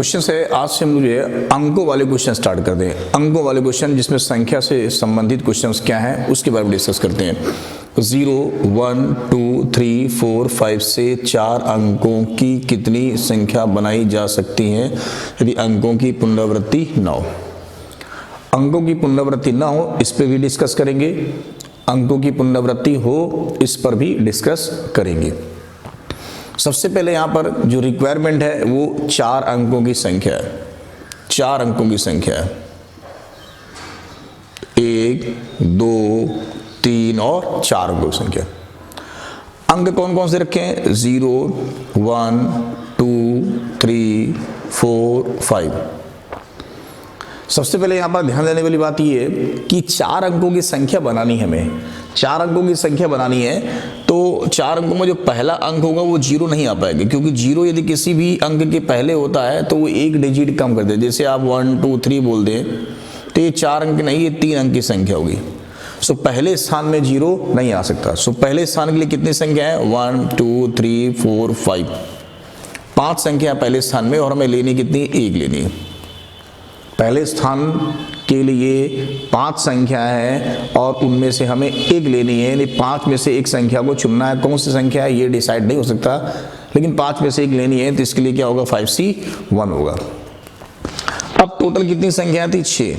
Question है आज से मुझे अंकों वाले क्वेश्चन स्टार्ट करते हैं। अंकों वाले क्वेश्चन जिसमें संख्या से संबंधित क्वेश्चंस क्या हैं उसके बारे में डिस्कस करते हैं। 0, 1, 2, 3, 4, 5 से 4 अंकों की कितनी संख्या बनाई जा सकती है यदि अंकों की पुनरावृत्ति न हो। अंकों की पुनरावृत्ति ना हो इस पर भी डिस्कस करेंगे, अंकों की पुनरावृत्ति हो इस पर भी डिस्कस करेंगे। सबसे पहले यहाँ पर जो रिक्वायरमेंट है वो 4 अंकों की संख्या है। 4 अंकों की संख्या है, 1, 2, 3 और 4 अंकों की संख्या। अंक कौन कौन से रखे हैं? 0, 1, 2, 3, 4, 5। सबसे पहले यहाँ पर ध्यान देने वाली बात ये है कि 4 अंकों की संख्या बनानी है। हमें 4 अंकों की संख्या बनानी है तो 4 अंकों में जो पहला अंक होगा वो 0 नहीं आ पाएगा, क्योंकि 0 यदि किसी भी अंक के पहले होता है तो वो एक डिजिट कम कर दे। जैसे आप 1, 2, 3 बोल दें तो ये 4 अंक नहीं, ये 3 अंक की संख्या होगी। सो पहले स्थान में 0 नहीं आ सकता। सो पहले स्थान के लिए कितनी संख्या है? 1, 2, 3, 4, 5। 5 संख्या पहले स्थान में और हमें लेनी कितनी? 1 लेनी है। पहले स्थान के लिए 5 संख्या है और उनमें से हमें 1 लेनी है, यानी 5 में से एक संख्या को चुनना है। कौन सी संख्या है ये डिसाइड नहीं हो सकता, लेकिन 5 में से 1 लेनी है तो इसके लिए क्या होगा? 5C1 होगा। अब टोटल कितनी संख्या थी? 6।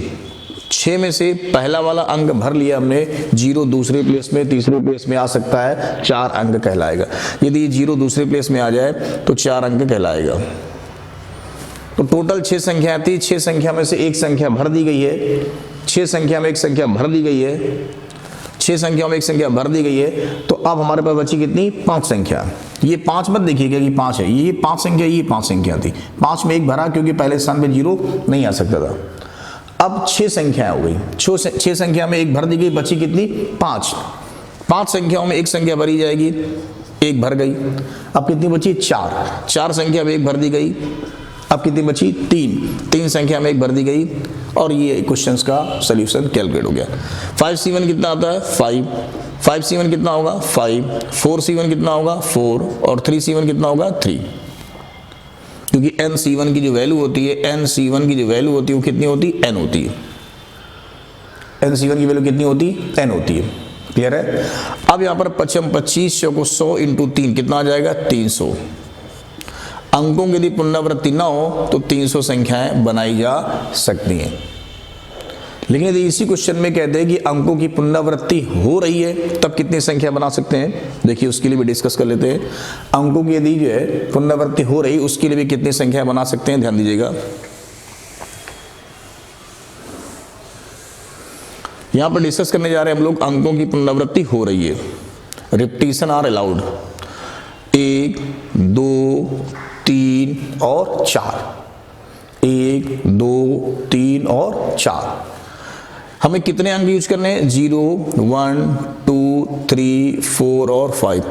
6 में से पहला वाला अंक भर लिया हमने, 0 दूसरे प्लेस में, तीसरे प्लेस में आ सकता है, 4 अंक कहलाएगा। यदि ये 0 दूसरे प्लेस में आ जाए तो 4 अंक कहलाएगा। तो टोटल 6 संख्या थी। 6 संख्या में से एक संख्या भर दी गई है, 6 संख्या में एक संख्या भर दी गई है, 6 संख्या में एक संख्या भर दी गई है। तो अब हमारे पास बची कितनी? 5 संख्या। ये 5 मत देखिएगा कि 5 है, ये 5 संख्या, ये 5 संख्या थी। 5 में 1 भरा क्योंकि पहले स्थान पे 0 नहीं आ सकता था। अब 6 संख्या हो गई, 6 संख्या में 1 भर दी गई, बची कितनी? 5। 5 संख्याओं में एक संख्या भरी जाएगी, 1 भर गई। अब कितनी बची? 4। 4 संख्या में 1 भर दी गई, अब कितनी बची? 3 संख्या में 1 भर दी गई और ये क्वेश्चंस का सॉल्यूशन कैलकुलेट हो गया। 5C1 कितना आता है? 5। 5C1 कितना होगा? 5। 4C1 कितना होगा? 4 और 3C1 कितना होगा? 3। क्योंकि NC1 की जो वैल्यू होती है, NC1 की जो वैल्यू होती है वो कितनी होती है? N होती है। NC1 की वैल्यू कितनी होती है? N होती है। क्लियर है? अब यहाँ पर 25 को 100 इंटू 3 कितना आ जाएगा? 300। अंकों की यदि पुनरावृत्ति ना हो तो 300 संख्याएं बनाई जा सकती हैं। लेकिन यदि इसी क्वेश्चन में कहते हैं कि अंकों की पुनरावृत्ति हो रही है तब कितनी संख्या बना सकते हैं, देखिए उसके लिए भी डिस्कस कर लेते हैं। अंकों की यदि जो है पुनरावृत्ति हो रही उसके लिए भी कितनी संख्या बना सकते हैं, ध्यान दीजिएगा। यहां पर डिस्कस करने जा रहे हैं हम लोग अंकों की पुनरावृत्ति हो रही है। Repetition are allowed. 1, 2, 3 और 4। 1, 2, 3 और 4। हमें कितने अंक यूज करने हैं? 0, 1, 2, 3, 4 और 5।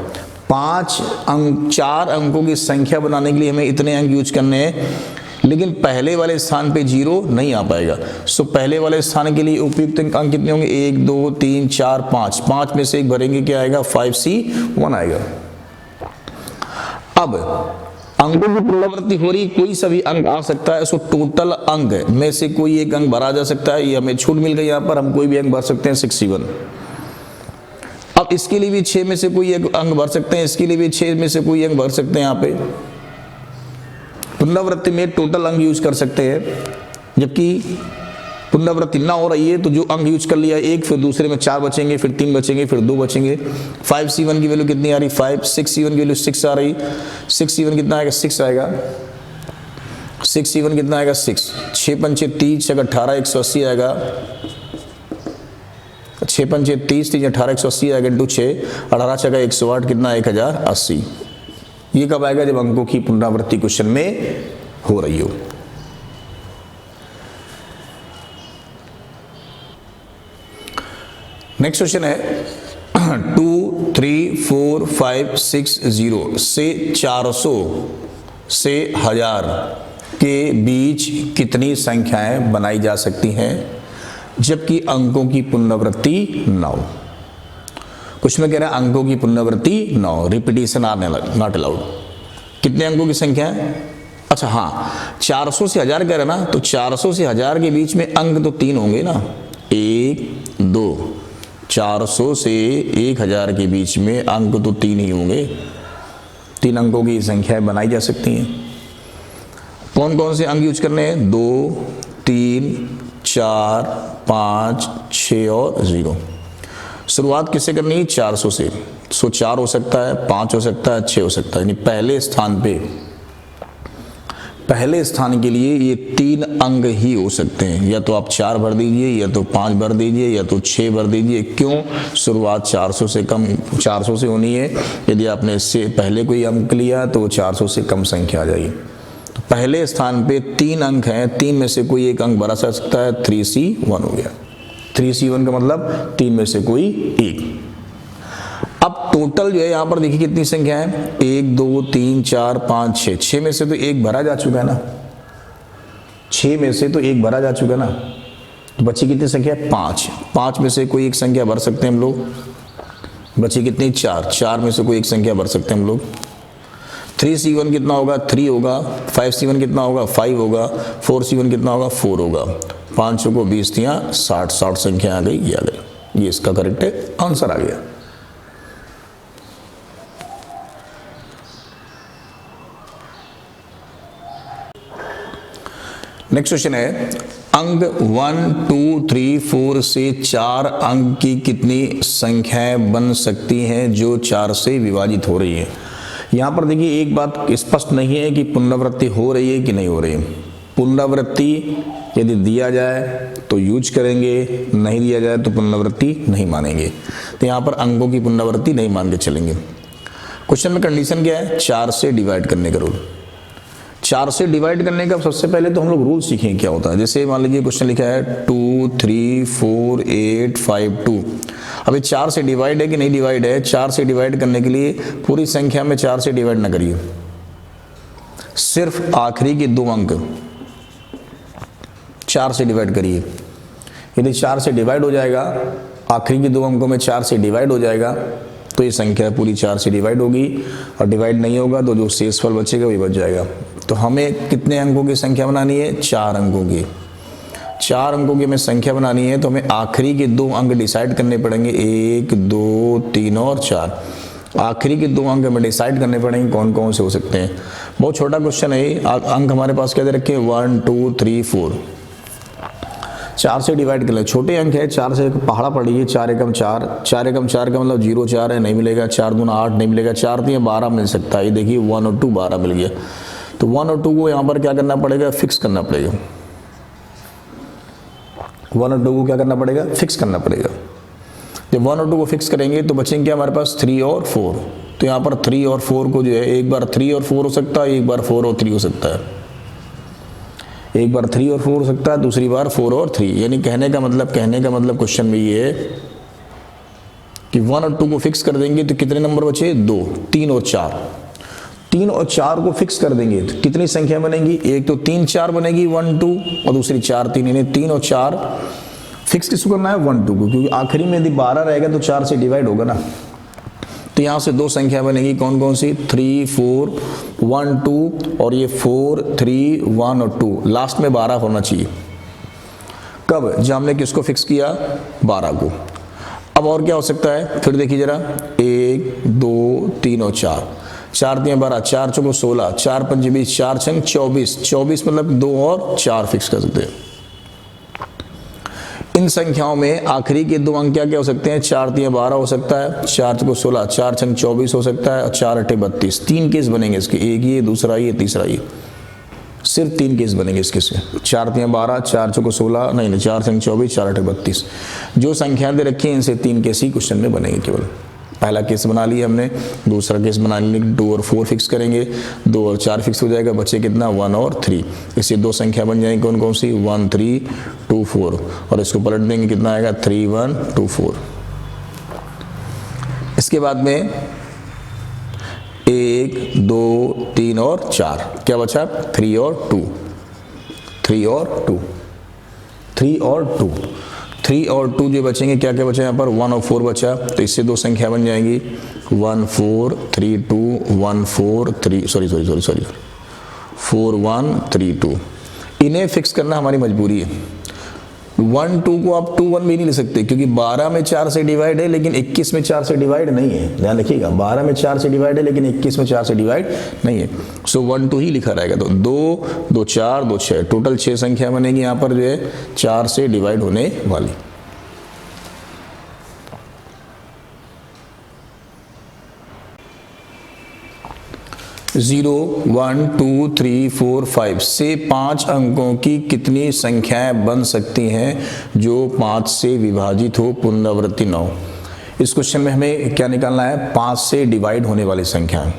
5 अंक, 4 अंकों की संख्या बनाने के लिए हमें इतने अंक यूज करने हैं, लेकिन पहले वाले स्थान पे 0 नहीं आ पाएगा। सो पहले वाले स्थान के लिए उपयुक्त अंक कितने होंगे? 1, 2, 3, 4, 5। 5 में से 1 भरेंगे, क्या आएगा? 5C1 आएगा। अब अंकों की पुनरावृत्ति हो रही, कोई सा भी अंक आ सकता है। सो टोटल अंक में से कोई एक अंक भरा जा सकता है। ये हमें छूट मिल गई, यहाँ पर हम कोई भी अंक भर सकते हैं, 61। अब इसके लिए भी 6 में से कोई एक अंक भर सकते हैं, इसके लिए भी 6 में से कोई अंक भर सकते हैं। यहाँ पे पुनरावृत्ति में टोटल अंक यूज कर सकते हैं, जबकि पुनरावृत्ति ना हो रही है तो जो अंक यूज कर लिया 1, फिर दूसरे में 4 बचेंगे, फिर 3 बचेंगे, फिर 2 बचेंगे। 5C1 की वैल्यू कितनी आ रही? 5। 6C1 की वैल्यू 6 आ रही। 6C1 कितना आएगा? 6 आएगा। 6C1 कितना आएगा? 6। 6 पंचे 30, 6 18, 180 आएगा। 6 पंचे 30, 3 18, 180 आएगा इंटू 6, 18 6 108, कितना? 1080। ये कब आएगा? जब अंकों की पुनरावृत्ति क्वेश्चन में हो रही हो। नेक्स्ट क्वेश्चन है 2, 3, 4, 5, 6, 0 से 400 से 1000 के बीच कितनी संख्याएं बनाई जा सकती हैं जबकि अंकों की पुनरावृत्ति ना हो। कुछ में कह रहा है अंकों की पुनरावृत्ति ना हो, रिपीटिशन आर नॉट अलाउड। कितने अंकों की संख्या है? अच्छा हाँ, 400 से 1000 कह रहे ना, तो 400 से 1000 के बीच में अंक तो 3 होंगे ना, 1 2। 400 से 1000 के बीच में अंक तो 3 ही होंगे। 3 अंकों की संख्याएं बनाई जा सकती हैं। कौन कौन से अंक यूज करने हैं? 2 3 4 5 6 और 0। शुरुआत किससे करनी है? 400 से। 4 हो सकता है, 5 हो सकता है, 6 हो सकता है। यानी पहले स्थान के लिए ये 3 अंक ही हो सकते हैं। या तो आप 4 भर दीजिए, या तो 5 भर दीजिए, या तो 6 भर दीजिए। क्यों? शुरुआत 400 से कम 400 से होनी है। यदि आपने इससे पहले कोई अंक लिया तो 400 से कम संख्या आ जाएगी। तो पहले स्थान पे 3 अंक हैं, 3 में से कोई एक अंक भरा जा सकता है। 3C1 हो गया। 3C1 का मतलब 3 में से कोई एक। अब टोटल जो है यहाँ पर देखिए कितनी संख्या है? 1 2 3 4 5 6। 6 में से तो एक भरा जा चुका है ना, 6 में से तो एक भरा जा चुका है ना, तो बची कितनी संख्या है? 5। 5 में से कोई एक संख्या भर सकते हैं हम लोग। बची कितनी? 4। 4 में से कोई एक संख्या भर सकते हैं हम लोग। 3C1 कितना होगा? 3 होगा। 5C1 कितना होगा? 5 होगा। 4C1 कितना होगा? 4 होगा। 5 को 20 दिया, 60 संख्या आ गई। ये आ गई। ये इसका करेक्ट आंसर आ गया। नेक्स्ट क्वेश्चन है, अंक 1 2 3 4 से 4 अंक की कितनी संख्याएं बन सकती हैं जो 4 से विभाजित हो रही है? यहाँ पर देखिए एक बात स्पष्ट नहीं है कि पुनरावृत्ति हो रही है कि नहीं हो रही है। पुनरावृत्ति यदि दिया जाए तो यूज करेंगे, नहीं दिया जाए तो पुनरावृत्ति नहीं मानेंगे। तो यहाँ पर अंकों की पुनरावृत्ति नहीं मान के चलेंगे। क्वेश्चन में कंडीशन क्या है? 4 से डिवाइड करने का रूल। 4 से डिवाइड करने का सबसे पहले तो हम लोग रूल सीखें क्या होता है। जैसे मान लीजिए क्वेश्चन लिखा है 2 3 4 8 5 2। अभी 4 से डिवाइड है कि नहीं डिवाइड है? 4 से डिवाइड करने के लिए पूरी संख्या में 4 से डिवाइड ना करिए, सिर्फ आखिरी के 2 अंक 4 से डिवाइड करिए। यदि 4 से डिवाइड हो जाएगा, आखिरी के 2 अंकों में 4 से डिवाइड हो जाएगा, तो ये संख्या पूरी 4 से डिवाइड होगी। और डिवाइड नहीं होगा तो जो शेषफल बचेगा वही बच जाएगा। तो हमें कितने अंकों की संख्या बनानी है? 4 अंकों की। 4 अंकों की हमें संख्या बनानी है, तो हमें आखिरी के 2 अंक डिसाइड करने पड़ेंगे। 1 2 3 और 4। आखिरी के 2 अंक हमें डिसाइड करने पड़ेंगे कौन कौन से हो सकते हैं। बहुत छोटा क्वेश्चन है। अंक हमारे पास क्या दे रखे हैं? 1 2 3 4। 4 से डिवाइड कर ले, छोटे अंक है। 4 से पहाड़ा पड़िए, 4 एकम 4, 4 एकम 4 का मतलब 0 4 है, नहीं मिलेगा। 4 दूना 8 नहीं मिलेगा। 4 दिए 12 मिल सकता है। ये देखिए 1 और 2 12 मिल गया। तो 1 और 2 को यहाँ पर क्या करना पड़ेगा? फिक्स करना पड़ेगा। 1 और 2 को क्या करना पड़ेगा? फिक्स करना पड़ेगा। जब 1 और 2 को फिक्स करेंगे तो बचेंगे क्या हमारे पास? 3 और 4। तो यहाँ पर 3 और 4 को जो है एक बार 3 और 4 हो सकता है, एक बार 4 और 3 हो सकता है। एक बार 3 और 4 हो सकता है, दूसरी बार 4 और 3। यानी कहने का मतलब क्वेश्चन में ये है कि 1 और 2 को फिक्स कर देंगे तो कितने नंबर बचे? 2 3 और 4। 3 और 4 को फिक्स कर देंगे तो कितनी संख्या बनेगी? एक तो 3 4 बनेगी 1 2, और दूसरी 4 3। यानी 3 और 4 फिक्स किसको करना है? 1 2 को, क्योंकि आखिरी में यदि 12 रहेगा तो 4 से डिवाइड होगा ना। तो यहाँ से 2 संख्या बनेगी। कौन कौन सी? 3 4 1 2, और ये 4 3 1 और 2। लास्ट में 12 होना चाहिए। कब? जब हमने किसको फिक्स किया? 12 को। अब और क्या हो सकता है? फिर देखिए जरा, 1 2 3 और 4। 4 दिए 12, 4 चौको 16, 4 पंजे 20, 4 छंग 24। 24 मतलब 2 और 4 फिक्स कर सकते हैं। इन संख्याओं में आखिरी के 2 अंक क्या क्या हो सकते हैं? 4 दिए 12 हो सकता है, 4 चौको 16, 4 छंग 24 हो सकता है, और 4 8 32। 3 केस बनेंगे इसके, एक ये, दूसरा ये, तीसरा ये। सिर्फ 3 केस बनेंगे इसके से। 4 दिए 12, 4 चौको 16, नहीं 4 छंग 24, 4 8 32। जो संख्या दे रखी है इनसे 3 केस ही क्वेश्चन में बनेंगे केवल। पहला केस बना लिया हमने, दूसरा केस बना लिया। 2 और 4 फिक्स करेंगे, 2 और 4 फिक्स हो जाएगा, बचे कितना? 1 और 3। इससे 2 संख्या बन जाएंगी। कौन कौन सी? 1 3 2 4, और इसको पलट देंगे, कितना आएगा? 3 1 2 4। इसके बाद में 1 2 3 और 4 क्या बचा? 3 और 2, 3 और 2, 3 और 2। 3 और 2 जो बचेंगे, क्या क्या बचा यहाँ पर? 1 और 4 बचा। तो इससे 2 संख्या बन जाएंगी। 1 4 3 2 1 4 3, सॉरी 4132। इन्हें फिक्स करना हमारी मजबूरी है। 1 2 को आप 2 1 भी नहीं ले सकते क्योंकि 12 में 4 से डिवाइड है लेकिन 21 में 4 से डिवाइड नहीं है। ध्यान रखिएगा, 12 में 4 से डिवाइड है लेकिन 21 में 4 से डिवाइड नहीं है। सो 1 2 ही लिखा रहेगा। तो 2 2 4 2 6 टोटल 6 संख्या बनेगी यहाँ पर जो है 4 से डिवाइड होने वाली। जीरो 1 2 3 4 5 से 5 अंकों की कितनी संख्याएं बन सकती हैं जो 5 से विभाजित हो, पुनरावृत्ति 9। इस क्वेश्चन में हमें क्या निकालना है? 5 से डिवाइड होने वाली संख्याएं।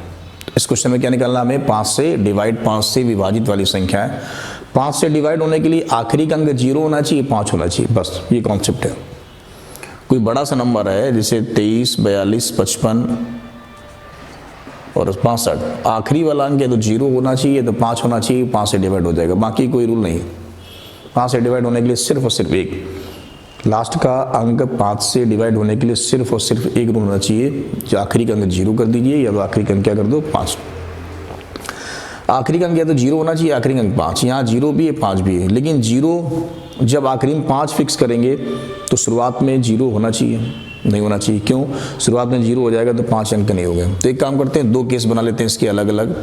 इस क्वेश्चन में क्या निकालना है हमें? 5 से डिवाइड, 5 से विभाजित वाली संख्याएं। 5 से डिवाइड होने के लिए आखिरी का अंक 0 होना चाहिए, 5 होना चाहिए, बस ये कॉन्सेप्ट है। कोई बड़ा सा नंबर है जैसे 23 42 55 और 65, आखिरी वाला अंक है तो 0 होना चाहिए, तो 5 होना चाहिए, 5 से डिवाइड हो जाएगा, बाकी कोई रूल नहीं। 5 से डिवाइड होने के लिए सिर्फ और सिर्फ एक, लास्ट का अंक 5 से डिवाइड होने के लिए सिर्फ और सिर्फ एक रूल होना चाहिए, जो आखिरी का अंक 0 कर दीजिए या तो आखिरी का अंक क्या कर दो 5। आखिरी का अंक या तो 0 होना चाहिए, आखिरी का अंक 5। यहाँ 0 भी है 5 भी है, लेकिन 0 जब आखिरी में 5 फिक्स करेंगे तो शुरुआत में 0 होना चाहिए, नहीं होना चाहिए। क्यों? शुरुआत में 0 हो जाएगा तो 5 अंक नहीं हो गए। तो एक काम करते हैं, 2 केस बना लेते हैं इसके अलग अलग।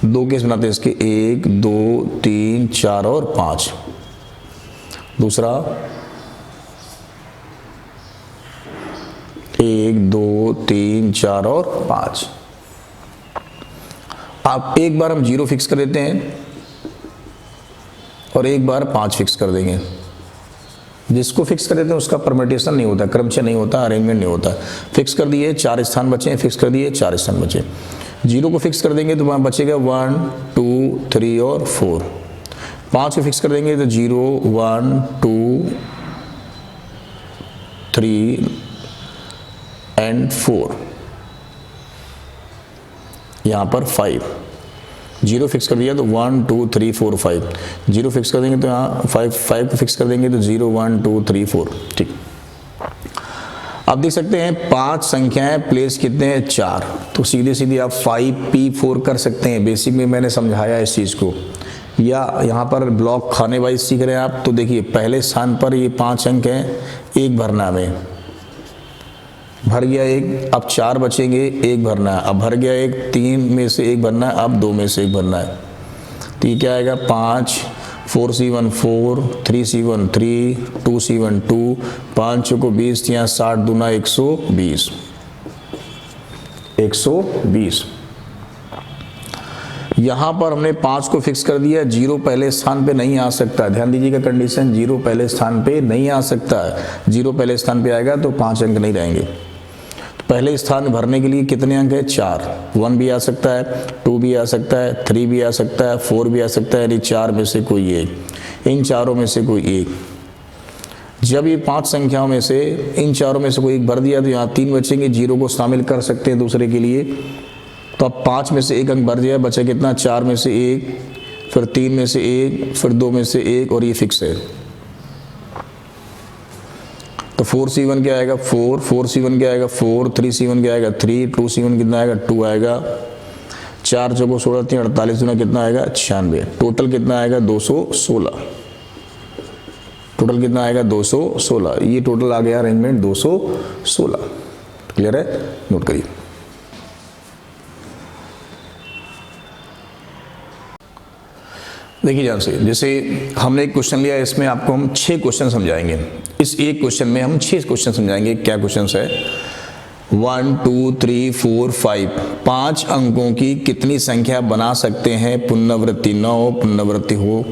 2 केस बनाते हैं इसके, 1 2 3 4 और 5। दूसरा 1 2 3 4 और 5। आप एक बार हम 0 फिक्स कर देते हैं और एक बार 5 फिक्स कर देंगे। जिसको फिक्स कर देते हैं उसका परम्यूटेशन नहीं होता, क्रमचय नहीं होता, अरेंजमेंट नहीं होता। फिक्स कर दिए 4 स्थान बचे, फिक्स कर दिए 4 स्थान बचे। 0 को फिक्स कर देंगे तो वहाँ बचेगा 1 2 3 और 4। 5 को फिक्स कर देंगे तो 0 1 2 3 एंड 4, यहाँ पर 5। 0 फिक्स कर दिया तो 1 2 3 4 5। 0 फिक्स कर देंगे तो यहाँ 5 को फिक्स कर देंगे तो 0 1 2 3 4। ठीक, आप देख सकते हैं 5 संख्याएं प्लेस कितने हैं? 4। तो सीधे सीधे आप 5p4 कर सकते हैं। बेसिक में मैंने समझाया इस चीज़ को, या यहाँ पर ब्लॉक खाने वाइज सीख रहे हैं आप। तो देखिए पहले स्थान पर ये 5 अंक हैं, एक भरना में भर गया एक, अब 4 बचेंगे, एक भरना है, अब भर गया एक, 3 में से एक भरना है, अब 2 में से एक भरना है। तो ये क्या आएगा? 5 4 7 4 3 7 3 2 7 2 5 को 20, यहाँ 60 दूना 120। 120 यहाँ पर हमने 5 को फिक्स कर दिया। 0 पहले स्थान पे नहीं आ सकता, ध्यान दीजिएगा कंडीशन, 0 पहले स्थान पे नहीं आ सकता है। 0 पहले स्थान पे आएगा तो 5 अंक नहीं रहेंगे। पहले स्थान भरने के लिए कितने अंक है? 4। 1 भी आ सकता है, 2 भी आ सकता है, 3 भी आ सकता है, 4 भी आ सकता है, यानी 4 में से कोई एक, इन चारों में से कोई एक। जब ये 5 संख्याओं में से इन चारों में से कोई एक भर दिया तो यहाँ 3 बचेंगे, 0 को शामिल कर सकते हैं दूसरे के लिए। तो अब 5 में से एक अंक भर दिया, बचा कितना? 4 में से एक, फिर 3 में से एक, फिर 2 में से एक, और ये फिक्स है। तो 4 C1 क्या आएगा? 4 4 C1 क्या आएगा? 4 3 C1 क्या आएगा? 3 2 C1 कितना आएगा? 2 आएगा। 4 चौको 16 3 48 दूना कितना आएगा? 96। टोटल कितना आएगा? 216। टोटल कितना आएगा? 216। ये टोटल आ गया अरेंजमेंट 216। क्लियर है? नोट करिए। देखिए ध्यान से, जैसे हमने एक क्वेश्चन लिया, इसमें आपको हम 6 क्वेश्चन समझाएंगे। इस एक क्वेश्चन में हम 6 क्वेश्चन समझाएंगे। क्या क्वेश्चन है? 1 2 3 4 5 5 अंकों की कितनी संख्या बना सकते हैं पुनरावृत्ति न हो, पुनरावृत्ति हो।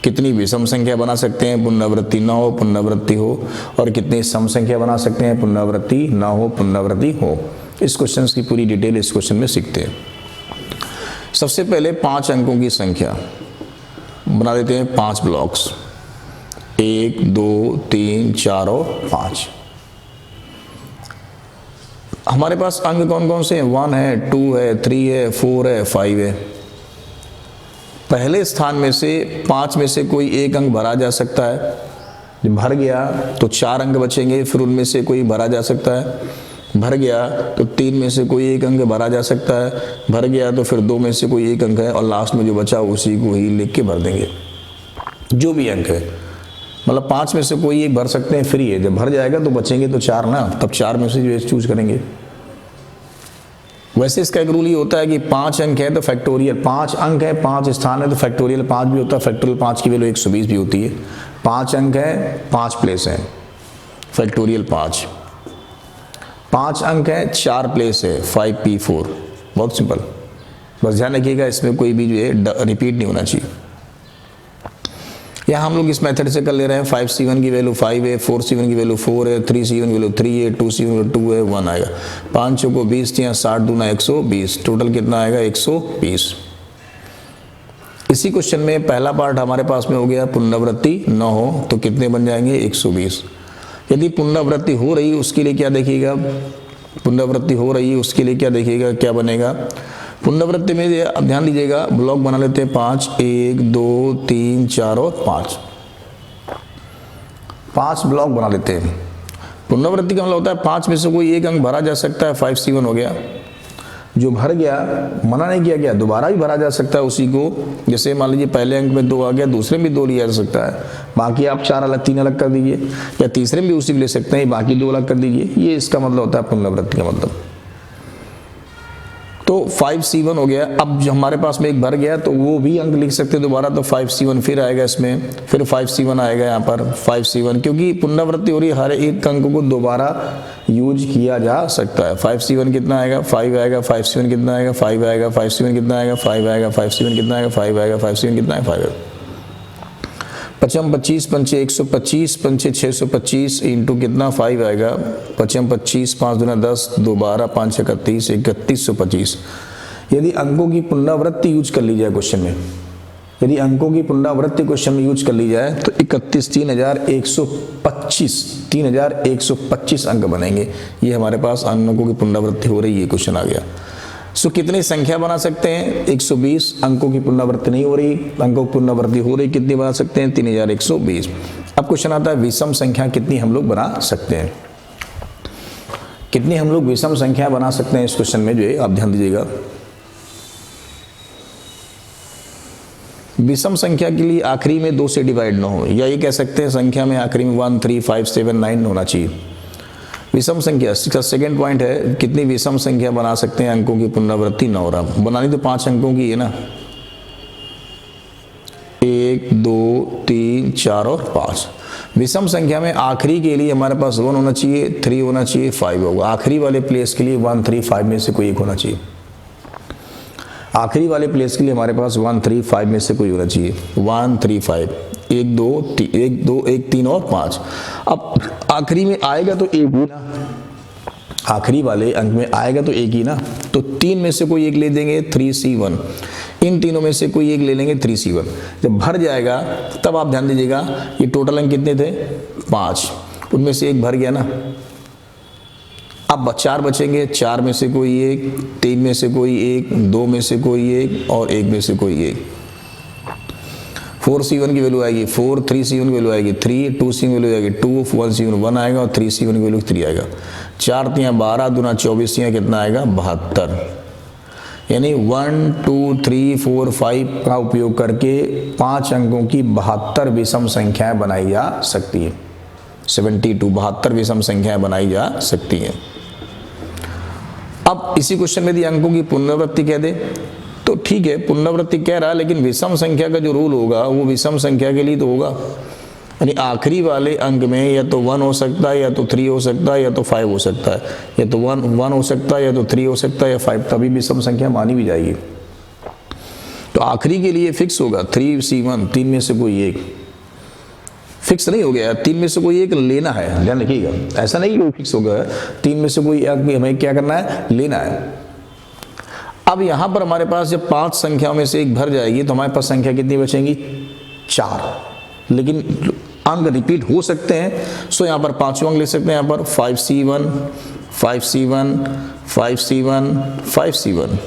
कितनी विषम संख्या बना सकते हैं, पुनरावृत्ति न हो, पुनरावृत्ति हो। और कितनी सम संख्या बना सकते हैं, पुनरावृत्ति न हो, पुनरावृत्ति हो। इस क्वेश्चन की पूरी डिटेल इस क्वेश्चन में सीखते हैं। सबसे पहले 5 अंकों की संख्या बना देते हैं 5 ब्लॉक्स, 1 2 3 4 और 5। हमारे पास अंक कौन कौन से हैं? 1 है, 2 है, 3 है, 4 है, 5 है। पहले स्थान में से 5 में से कोई एक अंक भरा जा सकता है। जब भर गया तो 4 अंक बचेंगे, फिर उनमें से कोई भरा जा सकता है। भर गया तो 3 में से कोई एक अंक भरा जा सकता है, भर गया तो फिर 2 में से कोई एक अंक है और लास्ट में जो बचा उसी को ही लिख के भर देंगे, जो भी अंक है। मतलब 5 में से कोई एक भर सकते हैं, फ्री है। जब भर जाएगा तो बचेंगे तो 4 ना, तब 4 में से जो चूज करेंगे। वैसे इसका एक रूल ये होता है कि 5 अंक है तो फैक्टोरियल 5 अंक है, 5 स्थान है तो फैक्टोरियल 5 भी होता है। फैक्टोरियल 5 की वैल्यू 120 भी होती है। 5 अंक है, 5 प्लेस है, फैक्टोरियल 5। 5 अंक है, 4 प्लेस है, 5p4। बहुत सिंपल, बस ध्यान रखिएगा इसमें कोई भी जो है रिपीट नहीं होना चाहिए। यहाँ हम लोग इस मेथड से कर ले रहे हैं। 5c1 की वैल्यू 5 है, 4c1 की वैल्यू 4 है, 3c1 की वैल्यू 3 है, 2c1 की वैल्यू 2 है, 1 आएगा। 5 को 20 या 60 दूना 120, टोटल कितना आएगा 120। इसी क्वेश्चन में पहला पार्ट हमारे पास में हो गया, पुनरावृत्ति न हो तो कितने बन जाएंगे 120। यदि पुनरावृत्ति हो रही उसके लिए क्या देखिएगा, पुनरावृत्ति हो रही है उसके लिए क्या देखिएगा, क्या बनेगा। पुनरावृत्ति में अब ध्यान दीजिएगा, ब्लॉक बना लेते हैं 5, 1 2 3 4 और 5 ब्लॉक बना लेते हैं। पुनरावृत्ति का मतलब होता है 5 में से कोई एक अंक भरा जा सकता है। 5c1 हो गया, जो भर गया, मना नहीं किया गया, दोबारा भी भरा जा सकता है उसी को। जैसे मान लीजिए पहले अंक में 2 आ गया, दूसरे में भी 2 लिया जा सकता है। बाकी आप 4 अलग 3 अलग कर दीजिए, या तीसरे में भी उसी को ले सकते हैं, बाकी 2 अलग कर दीजिए। ये इसका मतलब होता है पुनरावृत्ति का मतलब। तो 5c1 हो गया। अब जो हमारे पास में एक भर गया तो वो भी अंक लिख सकते हैं दोबारा, तो 5c1 फिर आएगा इसमें, फिर 5c1 आएगा यहाँ पर 5c1, क्योंकि पुनरावृत्ति हो रही है, हर एक अंक को दोबारा यूज किया जा सकता है। 5c1 कितना आएगा 5 आएगा, 5c1 कितना आएगा 5 आएगा, 5c1 कितना आएगा 5 आएगा, 5c1 कितना आएगा 5 आएगा, 5c1 कितना है 5 आएगा। 25 पंचे 125 पंचे 625 इंटू कितना 5 आएगा। 25 5 दूना 10, 2 12, 5 31, 3125। यदि अंकों की पुनरावृत्ति यूज कर ली जाए क्वेश्चन में, यदि अंकों की पुनरावृत्ति क्वेश्चन में यूज कर ली जाए तो 31 3125 अंक बनेंगे। ये हमारे पास अंकों की पुनरावृत्ति हो रही है, क्वेश्चन आ गया। सो कितनी संख्या बना सकते हैं 120। अंकों की पुनरावृत्ति नहीं हो रही, अंकों की पुनरावृत्ति हो रही, कितनी बना सकते हैं 3120। अब क्वेश्चन आता है विषम संख्या कितनी हम लोग बना सकते हैं, कितनी हम लोग विषम संख्या बना सकते हैं। इस क्वेश्चन में जो है आप ध्यान दीजिएगा, विषम संख्या के लिए आखिरी में 2 से डिवाइड ना हो, या ये कह सकते हैं संख्या में आखिरी में 1 3 5 7 9 होना चाहिए। विषम संख्या इसका सेकंड पॉइंट है, कितनी विषम संख्या बना सकते हैं अंकों की पुनरावृत्ति न हो रहा। बनानी तो 5 अंकों की है ना, 1 2 3 4 और 5। विषम संख्या में आखिरी के लिए हमारे पास 1 होना चाहिए, 3 होना चाहिए, 5 होगा। आखिरी वाले प्लेस के लिए 1 3 5 में से कोई एक होना चाहिए। आखिरी वाले प्लेस के लिए हमारे पास 1 3 5 में से कोई होना चाहिए। 1 3 5, 1 2 1 3 और 5। अब आखिरी में आएगा तो एक ही ना, आखिरी वाले अंक में आएगा तो एक ही ना, तो 3 में से कोई एक ले देंगे 3c1। इन तीनों में से कोई एक ले लेंगे 3c1। जब भर जाएगा तब आप ध्यान दीजिएगा, ये टोटल अंक कितने थे 5, उनमें से एक भर गया ना। अब 4 बचेंगे, 4 में से कोई एक, 3 में से कोई एक, 2 में से कोई एक और 1 में से कोई एक। 4c1 की वैल्यू आएगी 4, 3c1 की वैल्यू आएगी 3, 2c1 की वैल्यू आएगी 2, 1c1 1 आएगा और 3c1 की वैल्यू 3 आएगा। 4 तियाँ 12 दूना 24 तियाँ कितना आएगा 72। यानी 1 2 3 4 5 का उपयोग करके 5 अंकों की 72 विषम संख्याएं बनाई जा सकती है। 72 72 विषम संख्याएं बनाई जा सकती हैं। अब इसी क्वेश्चन में यदि अंकों की पुनरावृत्ति कह दे तो ठीक है, पुनरावृत्ति कह रहा है, लेकिन विषम संख्या का जो रूल होगा वो विषम संख्या के लिए तो होगा। यानी आखिरी वाले अंक में या तो 1 हो सकता है, या तो 3 हो सकता है, या तो 5 हो सकता है, या तो 1 हो सकता है, या तो 3 हो सकता है, या 5, तभी विषम संख्या मानी भी जाएगी। तो आखिरी के लिए फिक्स होगा 3c1, 3 में से कोई एक। फिक्स नहीं हो गया, 3 में से कोई एक लेना है, ध्यान रखिएगा। ऐसा नहीं कि वो फिक्स होगा, 3 में से कोई एक हमें क्या करना है, लेना है। अब यहां पर हमारे पास जब 5 संख्याओं में से एक भर जाएगी तो हमारे पास संख्या कितनी बचेंगी 4, लेकिन अंक रिपीट हो सकते हैं। सो यहां पर 5वां अंक लिख सकते हैं, यहां पर 5c1 5c1 5c1 5c1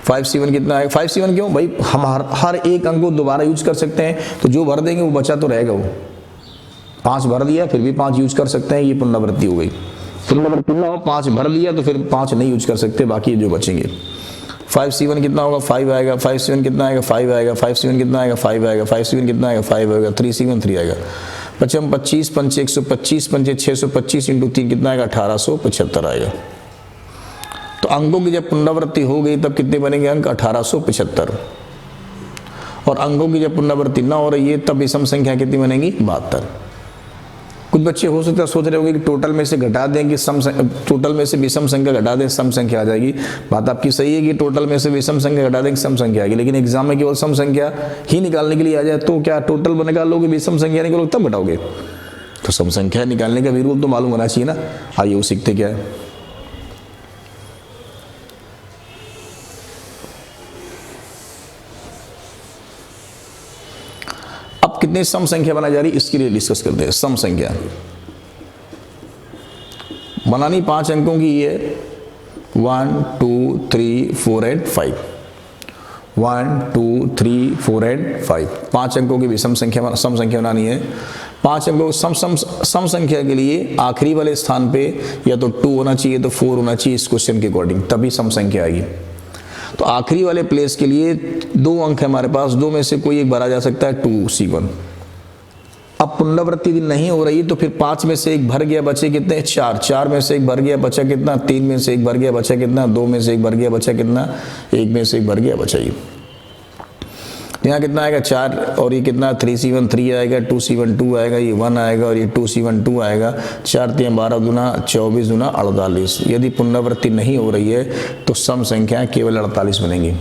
5c1 कितना है 5c1 क्यों भाई, हम हर एक अंक को दोबारा यूज कर सकते हैं, तो जो भर देंगे वो बचा तो रहेगा। वो 5 भर दिया फिर भी 5 यूज कर सकते हैं, ये पुनरावृत्ति हो गई। पुनरावृत्ति ना हो, 5 भर लिया तो फिर 5 नहीं यूज कर सकते, बाकी जो बचेंगे। 5C1 कितना होगा 5 आएगा, 5C1 कितना आएगा 5 आएगा, 5C1 कितना आएगा 5 आएगा, 5C1 कितना आएगा 5 आएगा, 3C1 3 आएगा। पचम 25 पंचे 125 पंचे 625 इंटू 3 कितना आएगा 1875 आएगा। तो अंकों की जब पुनरावृत्ति हो गई तब कितने बनेंगे अंक 1875, और अंकों की जब पुनरावृत्ति ना हो रही है तब विषम संख्या कितनी बनेगी 72। कुछ बच्चे हो सकता है सोच रहे होंगे कि टोटल में से घटा दें कि टोटल में से विषम संख्या घटा दें सम संख्या आ जाएगी। बात आपकी सही है कि टोटल में से विषम संख्या घटा दें सम संख्या आएगी, लेकिन एग्जाम में केवल सम संख्या ही निकालने के लिए आ जाए तो क्या टोटल निकालोगे विषम संख्या निकालोगे तब घटाओगे? तो सम संख्या निकालने का भी रूल तो मालूम होना चाहिए ना। आइए वो सीखते क्या है। अब कितने सम संख्या बनाई जा रही है इसके लिए डिस्कस करते हैं। सम संख्या बनानी 5 अंकों की है 1 2 3 4 एंड 5, 1 2 3 4 एंड 5, 5 अंकों की भी सम संख्या बनानी है। 5 अंकों सम संख्या के लिए आखिरी वाले स्थान पे या तो 2 होना चाहिए तो 4 होना चाहिए इस क्वेश्चन के अकॉर्डिंग, तभी सम संख्या आएगी। तो आखिरी वाले प्लेस के लिए 2 अंक है हमारे पास, 2 में से कोई एक भरा जा सकता है 2C1। अब पुनरावृत्ति नहीं हो रही तो फिर 5 में से एक भर गया, बचे कितने 4, 4 में से एक भर गया बचा कितना 3 में से एक भर गया बचा कितना 2 में से एक भर गया बचा कितना 1 में से एक भर गया बचा। यहाँ कितना आएगा 4 और ये कितना 3C1 3 आएगा, 2C1 2 आएगा, ये 1 आएगा और ये 2C1 2 आएगा। 4 3 12 दूना 24 दूना 48। यदि पुनरावृत्ति नहीं हो रही है तो सम संख्या केवल 48 बनेंगी।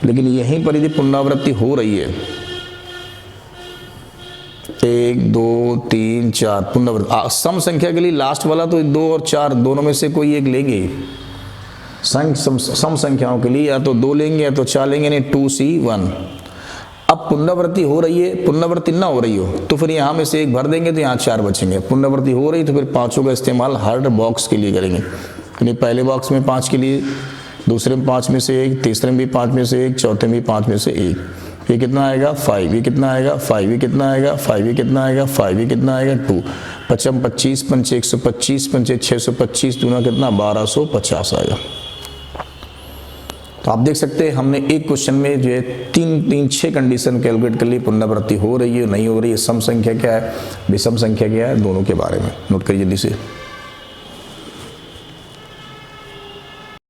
लेकिन यहीं पर यदि पुनरावृत्ति हो रही है 1 2 3 4 पुनरावृत्ति सम संख्या के लिए लास्ट वाला तो 2 और 4 दोनों में से कोई एक लेंगे। सम संख्याओं के लिए या तो 2 लेंगे या तो 4 लेंगे, यानी 2C1। अब पुनरावृत्ति हो रही है, पुनरावृत्ति ना हो रही हो तो फिर यहाँ में से एक भर देंगे तो यहाँ 4 बचेंगे। पुनरावृत्ति हो रही तो फिर 5 का इस्तेमाल हर बॉक्स के लिए करेंगे, यानी पहले बॉक्स में 5 के लिए, दूसरे में 5 में से 1, तीसरे में भी 5 में से 1, चौथे में 5 में से 1। ये कितना आएगा 5, ये कितना आएगा 5, ये कितना आएगा 5, ये कितना आएगा 5, ये कितना आएगा 2। 5 25 पंचे 125 पंचे 625 दूना कितना 1250 आएगा। तो आप देख सकते हैं हमने एक क्वेश्चन में जो है 6 कंडीशन कैलकुलेट कर ली। पुनरावृत्ति हो रही है नहीं हो रही है, सम संख्या क्या है विषम संख्या क्या है, दोनों के बारे में नोट करिए जल्दी से।